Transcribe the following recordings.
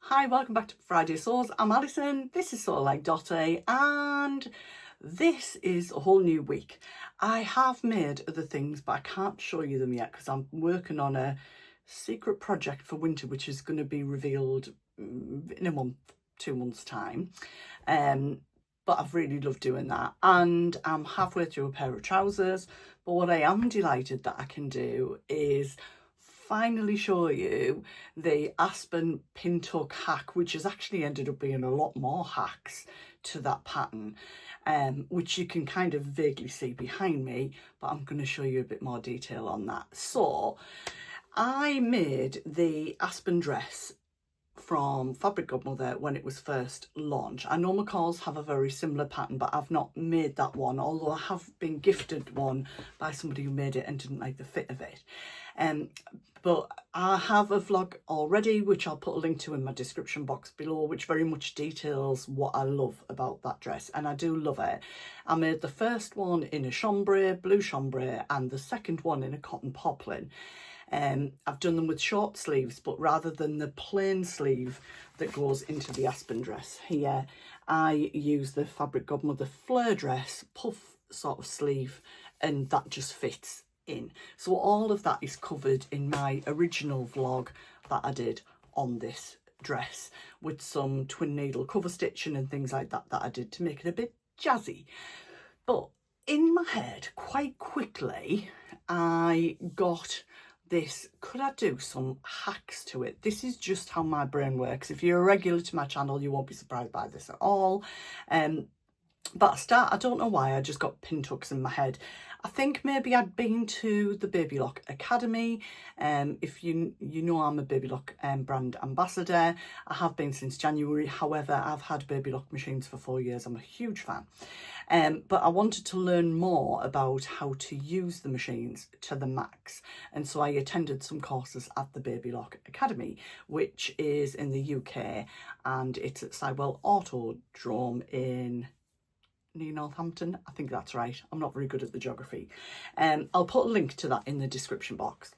Hi, welcome back to Friday Sews. I'm Alison, this is Sew Like Dotty, and this is a whole new week. I have made other things, but I can't show you them yet because I'm working on a secret project for winter, which is going to be revealed in a month, 2 months' time. But I've really loved doing that, and I'm halfway through a pair of trousers. But what I am delighted that I can do is finally show you the Aspen Pintuck hack, which has actually ended up being a lot more hacks to that pattern, which you can kind of vaguely see behind me, but I'm going to show you a bit more detail on that. So I made the Aspen dress from Fabric Godmother when it was first launched. I know McCall's have a very similar pattern, but I've not made that one, although I have been gifted one by somebody who made it and didn't like the fit of it. But I have a vlog already, which I'll put a link to in my description box below, which very much details what I love about that dress, and I do love it. I made the first one in a chambray, blue chambray, and the second one in a cotton poplin. I've done them with short sleeves, but rather than the plain sleeve that goes into the Aspen dress here, I use the Fabric Godmother flare dress puff sort of sleeve, and that just fits in. So all of that is covered in my original vlog that I did on this dress, with some twin needle cover stitching and things like that I did to make it a bit jazzy. But in my head, quite quickly, I got this, could I do some hacks to it? This is just how my brain works. If you're a regular to my channel, you won't be surprised by this at all. But I don't know why, I just got Pintucks in my head. I think maybe I'd been to the Baby Lock Academy. If you know, I'm a Baby Lock brand ambassador. I have been since January. However, I've had Baby Lock machines for 4 years. I'm a huge fan. But I wanted to learn more about how to use the machines to the max. And so I attended some courses at the Baby Lock Academy, which is in the UK, and it's at Sidewell Autodrome in near Northampton. I think that's right. I'm not very good at the geography. I'll put a link to that in the description box.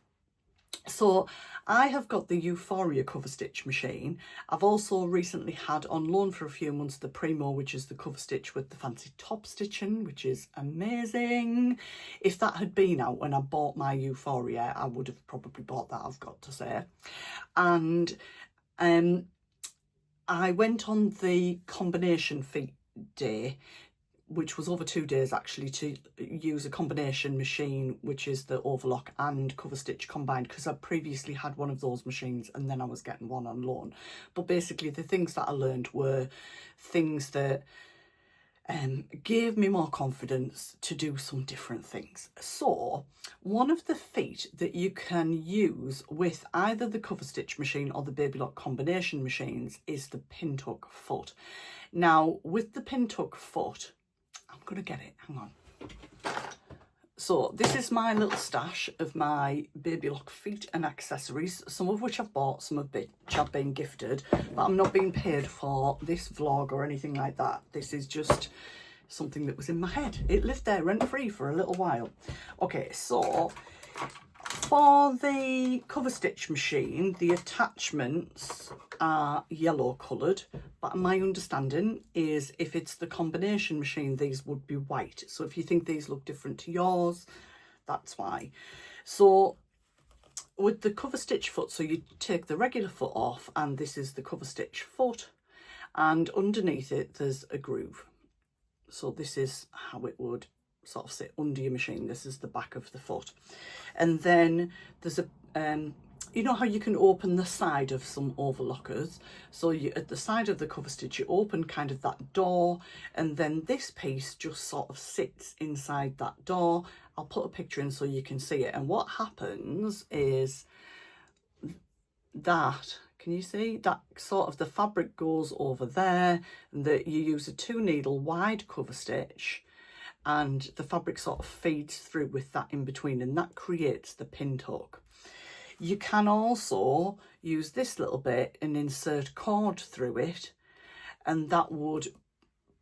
So I have got the Euphoria cover stitch machine. I've also recently had on loan for a few months the Primo, which is the cover stitch with the fancy top stitching, which is amazing. If that had been out when I bought my Euphoria, I would have probably bought that, I've got to say. And I went on the combination feet day, which was over 2 days actually, to use a combination machine, which is the overlock and cover stitch combined, because I previously had one of those machines and then I was getting one on loan. But basically the things that I learned were things that gave me more confidence to do some different things. So one of the feet that you can use with either the cover stitch machine or the Baby Lock combination machines is the Pintuck foot. Now with the Pintuck foot, I'm going to get it, hang on. So this is my little stash of my Baby Lock feet and accessories, some of which I've bought, some of which I've been gifted, but I'm not being paid for this vlog or anything like that. This is just something that was in my head. It lived there rent-free for a little while. Okay, so for the cover stitch machine, the attachments are yellow coloured, but my understanding is if it's the combination machine, these would be white. So if you think these look different to yours, that's why. So with the cover stitch foot, so you take the regular foot off, and this is the cover stitch foot, and underneath it there's a groove. So this is how it would sort of sit under your machine. This is the back of the foot, and then there's a you know how you can open the side of some overlockers, so you at the side of the cover stitch you open kind of that door, and then this piece just sort of sits inside that door. I'll put a picture in so you can see it, and what happens is that, can you see that sort of the fabric goes over there, and that you use a 2 needle wide cover stitch, and the fabric sort of feeds through with that in between, and that creates the Pintuck. You can also use this little bit and insert cord through it, and that would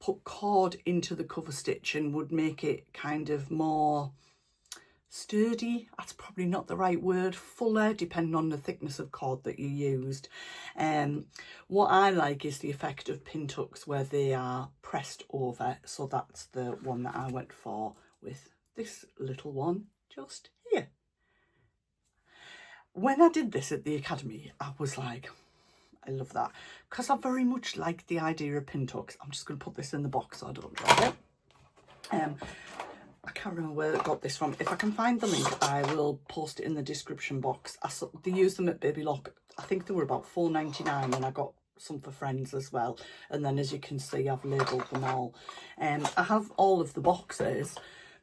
put cord into the cover stitch and would make it kind of more sturdy, that's probably not the right word, fuller, depending on the thickness of cord that you used. What I like is the effect of Pintucks where they are pressed over, so that's the one that I went for with this little one just here. When I did this at the Academy, I was like, I love that, because I very much like the idea of Pintucks. I'm just going to put this in the box so I don't drop it. I can't remember where I got this from. If I can find the link, I will post it in the description box. They use them at Baby Lock. I think they were about $4.99, and I got some for friends as well. And then, as you can see, I've labelled them all. I have all of the boxes,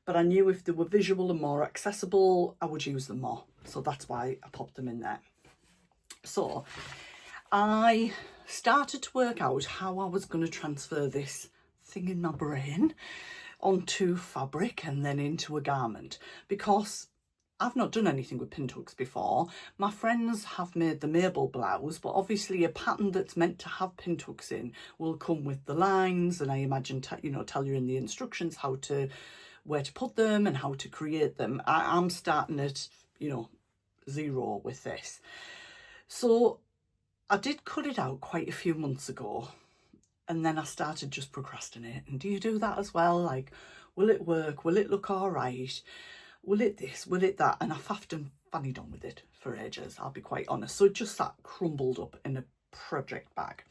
but I knew if they were visual and more accessible, I would use them more. So that's why I popped them in there. So I started to work out how I was going to transfer this thing in my brain onto fabric and then into a garment, because I've not done anything with Pintucks before. My friends have made the Mabel blouse, but obviously a pattern that's meant to have Pintucks in will come with the lines, and I imagine tell you in the instructions where to put them and how to create them. I'm starting at zero with this. So I did cut it out quite a few months ago, and then I started just procrastinating. Do you do that as well? Like, will it work? Will it look all right? Will it this? Will it that? And I've faffed and fannied on with it for ages, I'll be quite honest. So it just sat crumbled up in a project bag.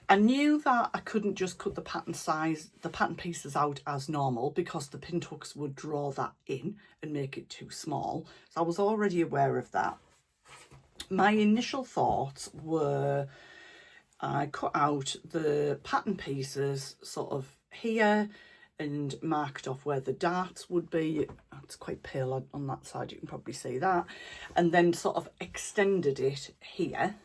I knew that I couldn't just cut the pattern pieces out as normal, because the Pintucks would draw that in and make it too small. So I was already aware of that. My initial thoughts were, I cut out the pattern pieces sort of here and marked off where the darts would be. It's quite pale on that side, you can probably see that. And then sort of extended it here.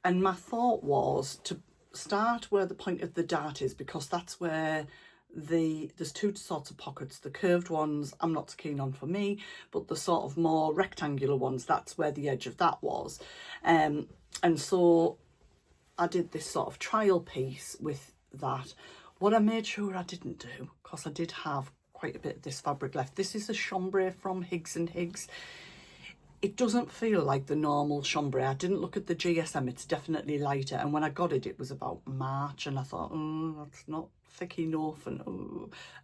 And my thought was to start where the point of the dart is, because that's where there's two sorts of pockets. The curved ones I'm not so keen on for me, but the sort of more rectangular ones, that's where the edge of that was. And so I did this sort of trial piece with that. What I made sure I didn't do, because I did have quite a bit of this fabric left. This is a chambray from Higgs and Higgs. It doesn't feel like the normal chambray. I didn't look at the GSM, it's definitely lighter. And when I got it, it was about March, and I thought, that's not thick enough. And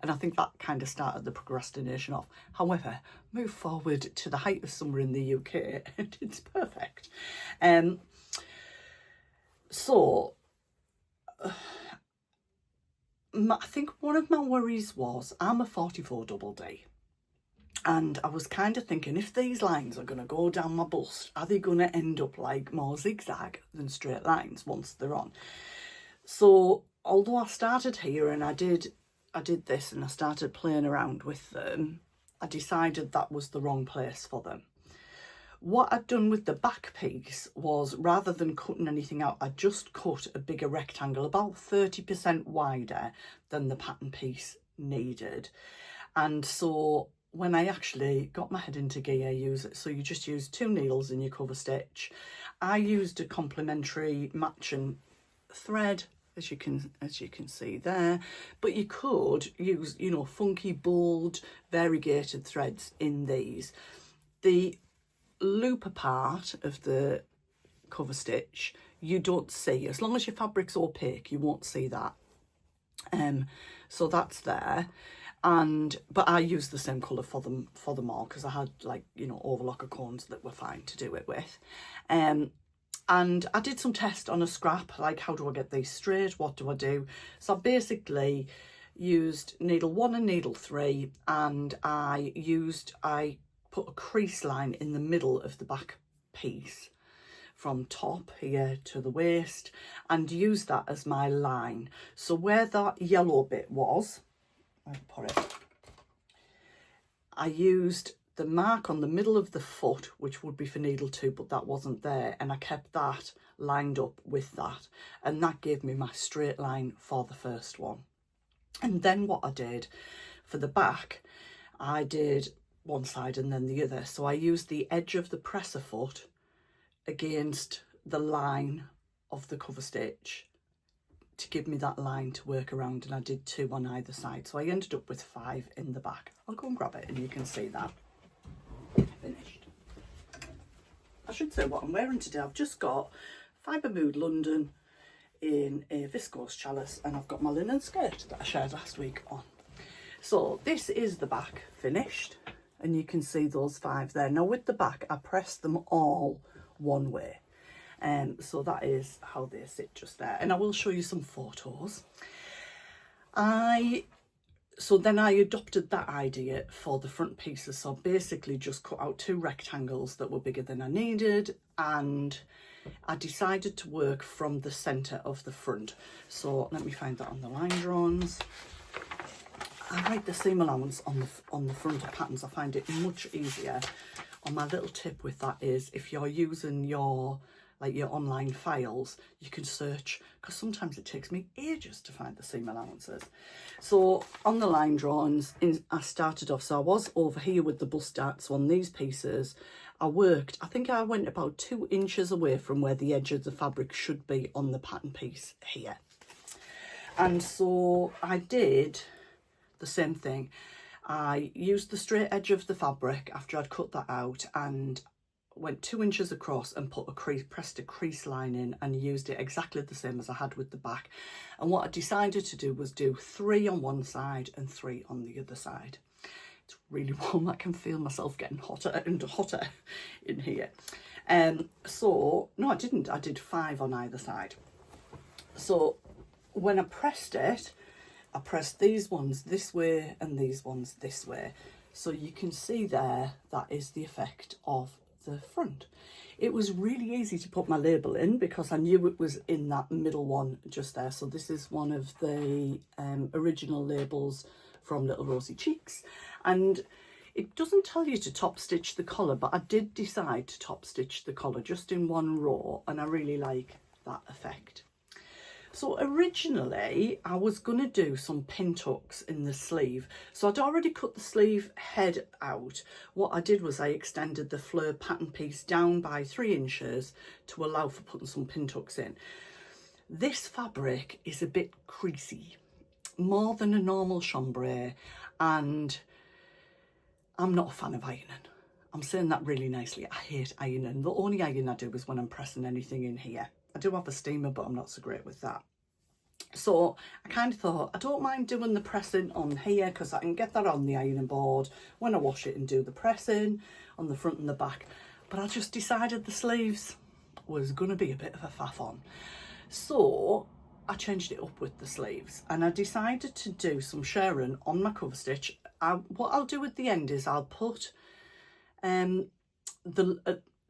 I think that kind of started the procrastination off. However, move forward to the height of summer in the UK, and it's perfect. So I think one of my worries was, I'm a 44 double D, and I was kind of thinking, if these lines are going to go down my bust, are they going to end up like more zigzag than straight lines once they're on? So although I started here and I did this and I started playing around with them, I decided that was the wrong place for them. What I'd done with the back piece was, rather than cutting anything out, I just cut a bigger rectangle, about 30% wider than the pattern piece needed. And so when I actually got my head into gear, so you just use 2 needles in your cover stitch. I used a complementary matching thread, as you can see there, but you could use, funky, bold, variegated threads in these. The looper part of the cover stitch you don't see. As long as your fabric's opaque, you won't see that. So that's there. But I used the same colour for them all, because I had overlocker cones that were fine to do it with. And I did some tests on a scrap, like, how do I get these straight? What do I do? So I basically used needle 1 and needle 3, and I put a crease line in the middle of the back piece from top here to the waist, and used that as my line. So where that yellow bit was, I used the mark on the middle of the foot, which would be for needle 2, but that wasn't there, and I kept that lined up with that, and that gave me my straight line for the first one. And then what I did for the back, I did one side and then the other. So I used the edge of the presser foot against the line of the cover stitch to give me that line to work around, and I did 2 on either side, so I ended up with 5 in the back. I'll go and grab it and you can see that. Finished. I should say what I'm wearing today. I've just got Fibre Mood London in a viscose chalice, and I've got my linen skirt that I shared last week on. So this is the back finished, and you can see those 5 there. Now with the back, I pressed them all one way. So that is how they sit just there, and I will show you some photos. So then I adopted that idea for the front pieces, so basically just cut out 2 rectangles that were bigger than I needed, and I decided to work from the centre of the front. So let me find that on the line drawings. I write the seam allowance on the front of patterns. I find it much easier. And my little tip with that is, if you're using your online files, you can search, because sometimes it takes me ages to find the seam allowances. So on the line drawings, I started off, so I was over here with the bust darts on these pieces. I think I went about 2 inches away from where the edge of the fabric should be on the pattern piece here. And so I did the same thing. I used the straight edge of the fabric after I'd cut that out, and went 2 inches across and pressed a crease line in, and used it exactly the same as I had with the back. And what I decided to do was do 3 on one side and 3 on the other side. It's really warm. I can feel myself getting hotter and hotter in here. So no, I didn't. I did 5 on either side. So when I pressed it, I pressed these ones this way and these ones this way. So you can see there, that is the effect of the front. It was really easy to put my label in because I knew it was in that middle one just there. So this is one of the original labels from Little Rosy Cheeks, and it doesn't tell you to top stitch the collar, but I did decide to top stitch the collar just in one row, and I really like that effect. So originally I was going to do some pintucks in the sleeve. So I'd already cut the sleeve head out. What I did was I extended the fleur pattern piece down by 3 inches to allow for putting some pintucks in. This fabric is a bit creasy, more than a normal chambray, and I'm not a fan of ironing. I'm saying that really nicely. I hate ironing. The only iron I do is when I'm pressing anything in here. I do have a steamer, but I'm not so great with that. So I kind of thought, I don't mind doing the pressing on here because I can get that on the ironing board when I wash it and do the pressing on the front and the back. But I just decided the sleeves was going to be a bit of a faff on. So I changed it up with the sleeves, and I decided to do some sharing on my cover stitch. What I'll do at the end is I'll put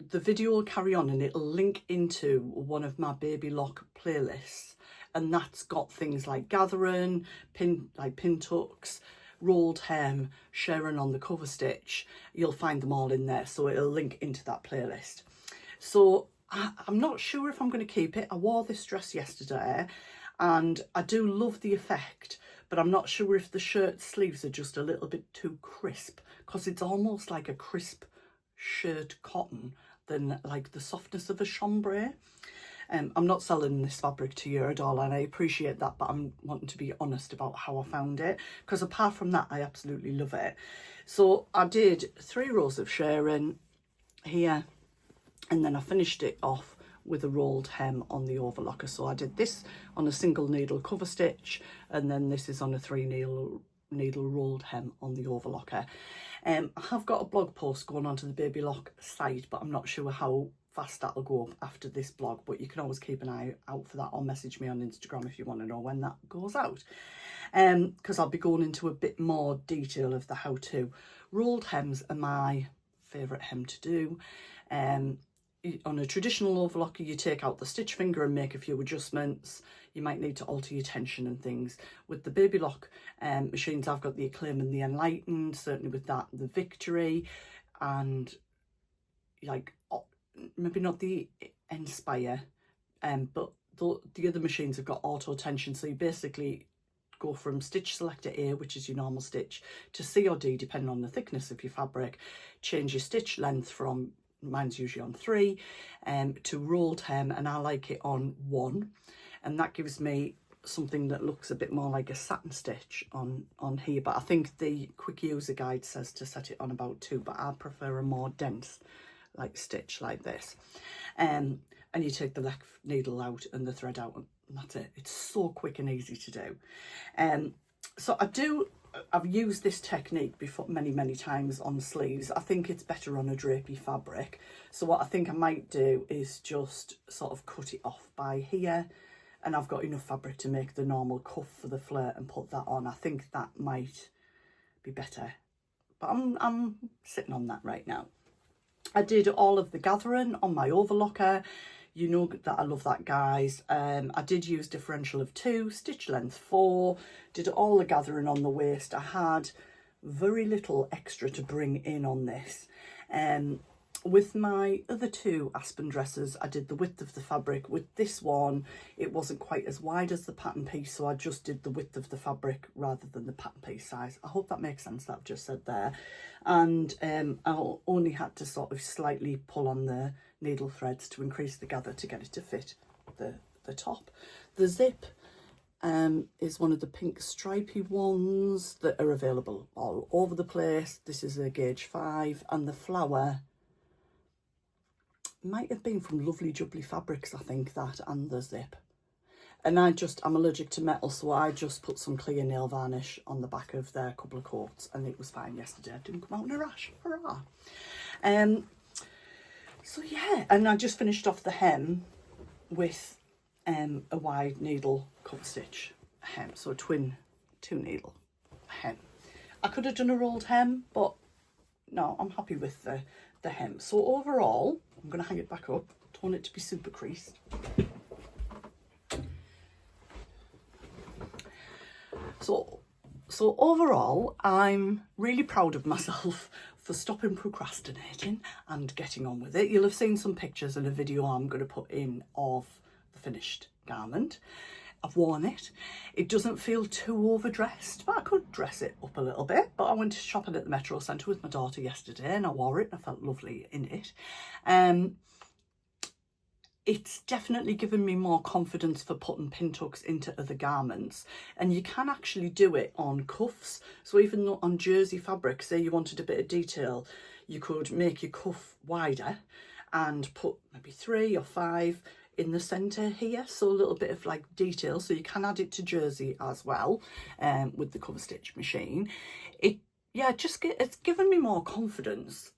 the video will carry on, and it'll link into one of my baby lock playlists, and that's got things like gathering, pintucks, rolled hem, sharing on the cover stitch. You'll find them all in there, so it'll link into that playlist. So I'm not sure if I'm going to keep it. I wore this dress yesterday and I do love the effect, but I'm not sure if the shirt sleeves are just a little bit too crisp, because it's almost like a crisp shirt cotton than like the softness of a chambray. I'm not selling this fabric to you at all, and I appreciate that, but I'm wanting to be honest about how I found it, because apart from that, I absolutely love it. So I did 3 rows of sharing here, and then I finished it off with a rolled hem on the overlocker. So I did this on a single needle cover stitch, and then this is on a 3 needle rolled hem on the overlocker. I have got a blog post going onto the Baby Lock site, but I'm not sure how fast that'll go up after this blog, but you can always keep an eye out for that, or message me on Instagram if you want to know when that goes out, because I'll be going into a bit more detail of the how-to. Rolled hems are my favourite hem to do. On a traditional overlocker, you take out the stitch finger and make a few adjustments. You might need to alter your tension and things. With the Baby Lock machines, I've got the Acclaim and the Enlightened, certainly with that, the Victory, and like maybe not the Inspire, but the other machines have got auto tension. So you basically go from stitch selector A, which is your normal stitch, to C or D, depending on the thickness of your fabric. Change your stitch length from, mine's usually on 3, to rolled hem, and I like it on 1, and that gives me something that looks a bit more like a satin stitch on here, but I think the quick user guide says to set it on about 2, but I prefer a more dense like stitch like this. And you take the left needle out and the thread out, and that's it. It's so quick and easy to do. So I've used this technique before many times on sleeves. I think it's better on a drapey fabric. So what I think I might do is just sort of cut it off by here, and I've got enough fabric to make the normal cuff for the flare and put that on. I think that might be better, but I'm sitting on that right now. I did all of the gathering on my overlocker. You know that I love that, guys. I did use differential of 2, stitch length 4, did all the gathering on the waist. I had very little extra to bring in on this. With my other 2 Aspen dresses, I did the width of the fabric. With this one, it wasn't quite as wide as the pattern piece, so I just did the width of the fabric rather than the pattern piece size. I hope that makes sense, that I've just said there. And I only had to sort of slightly pull on the needle threads to increase the gather to get it to fit the top. The zip is one of the pink stripy ones that are available all over the place. This is a gauge 5, and the flower might have been from Lovely Jubbly Fabrics, I think, that, and the zip. And I'm allergic to metal, so I just put some clear nail varnish on the back of their couple of coats, and it was fine yesterday. I didn't come out in a rash. Hurrah! So yeah, and I just finished off the hem with a wide needle cover stitch hem, so a 2 needle hem. I could have done a rolled hem, but no, I'm happy with the hem. So overall, I'm going to hang it back up. Don't want it to be super creased. So overall, I'm really proud of myself for stopping procrastinating and getting on with it. You'll have seen some pictures in a video I'm going to put in of the finished garment. I've worn it. It doesn't feel too overdressed, but I could dress it up a little bit. But I went shopping at the Metro Centre with my daughter yesterday, and I wore it and I felt lovely in it. It's definitely given me more confidence for putting Pintucks into other garments, and you can actually do it on cuffs. So even though on jersey fabric, say you wanted a bit of detail, you could make your cuff wider and put maybe 3 or 5 in the centre here, so a little bit of like detail, so you can add it to jersey as well with the cover stitch machine. It's given me more confidence,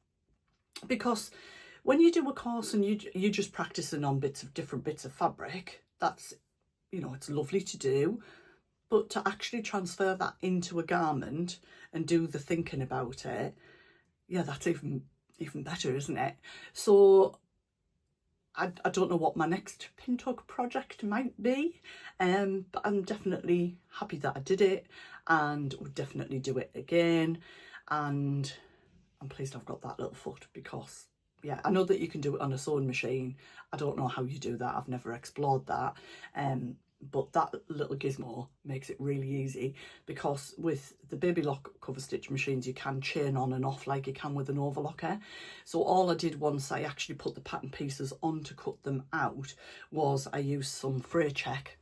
because when you do a course and you're just practicing on different bits of fabric, that's, you know, it's lovely to do, but to actually transfer that into a garment and do the thinking about it, yeah, that's even better, isn't it? So I don't know what my next Pintuck project might be, but I'm definitely happy that I did it, and would definitely do it again. And I'm pleased I've got that little foot, because yeah, I know that you can do it on a sewing machine. I don't know how you do that. I've never explored that. But that little gizmo makes it really easy, because with the baby lock cover stitch machines, you can chain on and off like you can with an overlocker. So all I did once I actually put the pattern pieces on to cut them out was I used some fray check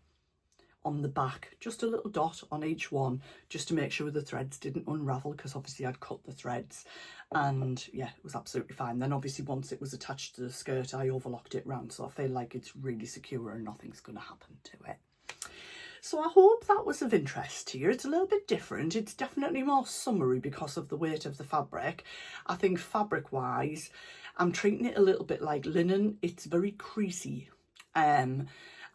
on the back, just a little dot on each one, just to make sure the threads didn't unravel, because obviously I'd cut the threads, and yeah, it was absolutely fine. Then obviously once it was attached to the skirt, I overlocked it round, so I feel like it's really secure and nothing's going to happen to it. So I hope that was of interest to you. It's a little bit different. It's definitely more summery because of the weight of the fabric. I think fabric wise, I'm treating it a little bit like linen. It's very creasy, and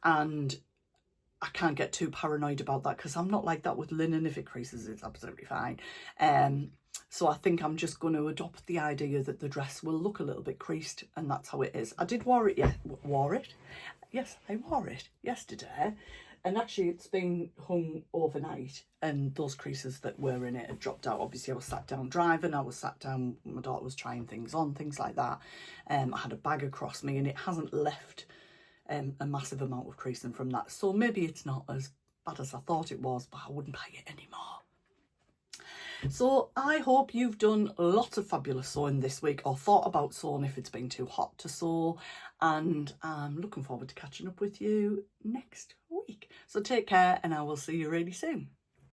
I can't get too paranoid about that, because I'm not like that with linen. If it creases, it's absolutely fine. So I think I'm just going to adopt the idea that the dress will look a little bit creased, and that's how it is. I did wear it, yes, I wore it yesterday, and actually it's been hung overnight, and those creases that were in it had dropped out. Obviously I was sat down driving, I was sat down, my daughter was trying things on, things like that. I had a bag across me, and it hasn't left a massive amount of creasing from that. So maybe it's not as bad as I thought it was, but I wouldn't buy it anymore. So I hope you've done lots of fabulous sewing this week, or thought about sewing if it's been too hot to sew, and I'm looking forward to catching up with you next week. So take care, and I will see you really soon.